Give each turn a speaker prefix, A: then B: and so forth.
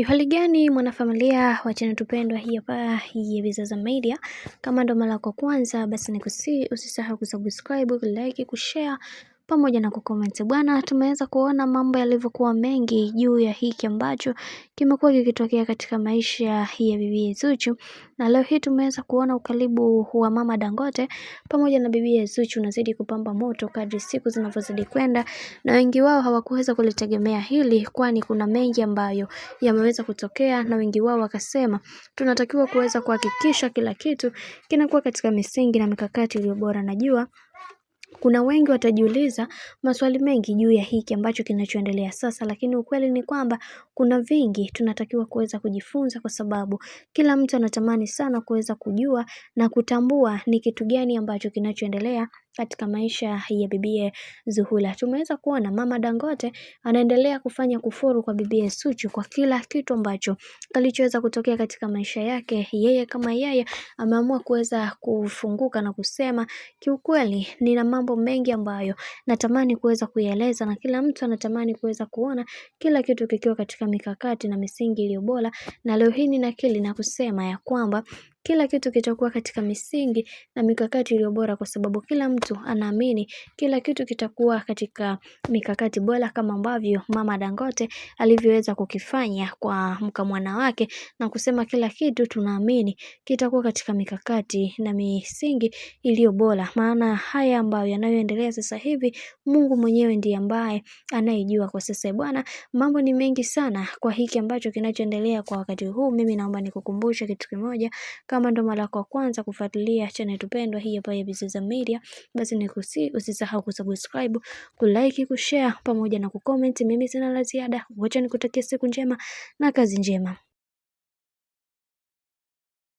A: Hali gani mwanafamilia wa channel tupendwa hii hapa ya Bizaza Media. Kama ndo mara yako kwanza, basi usisahau kusubscribe, like, kushare pamoja na kucomment. Bwana, tumeweza kuona mambo yalivyokuwa mengi juu ya hiki ambacho kimekuwa kikitokea katika maisha ya bibi Zuchu, na leo hii tumeweza kuona ukaribu wa mama Dangote pamoja na bibi Zuchu unazidi kupamba moto kadri siku zinavyozidi kwenda, na wengi wao hawakuweza kulitegemea hili, kwani kuna mengi ambayo yameweza kutokea, na wengi wao wakasema tunatakiwa kuweza kuhakikisha kila kitu kinakuwa katika misingi na mikakati iliyo bora. Najua kuna wengi watajiuliza maswali mengi juu ya hiki ambacho kinachoendelea sasa, lakini ukweli ni kwamba kuna vingi tunatakiwa kuweza kujifunza, kwa sababu kila mtu anatamani sana kuweza kujua na kutambua ni kitu gani ambacho kinachoendelea katika maisha ya bibie Zuhura. Tumeweza kuona mama Dangote anaendelea kufanya kufuru kwa bibie Zuchu kwa kila kitu ambacho kilichoweza kutokea katika maisha yake. Yeye kama yeye ameamua kuweza kufunguka na kusema, kiukweli nina mambo mengi ambayo natamani kuweza kuieleza, na kila mtu anatamani kuweza kuona kila kitu kikiwa katika mikakati na misingi iliyo bora. Na leo hii ninakili na kusema ya kwamba kila kitu kitakuwa katika misingi na mikakati iliyo bora, kwa sababu kila mtu anaamini kila kitu kitakuwa katika mikakati bora, kama ambavyo mama Dangote alivyoweza kukifanya kwa mkamwana wake na kusema kila kitu tunaamini kitakuwa katika mikakati na misingi iliyo bora. Maana haya ambayo yanayoendelea sasa hivi Mungu mwenyewe ndiye ambaye anayejua kwa sasa. Bwana, mambo ni mengi sana kwa hiki ambacho kinachoendelea kwa wakati huu. Mimi naomba nikukumbusha kitu kimoja, kama ndo mara yako kwanza kufuatilia channel tupendwa hii hapa ya Bizaza Media, basi usisahau kusubscribe, kulike, kushare pamoja na kucomment. Mimi sina la ziada, wacha nikutakia siku njema na kazi njema.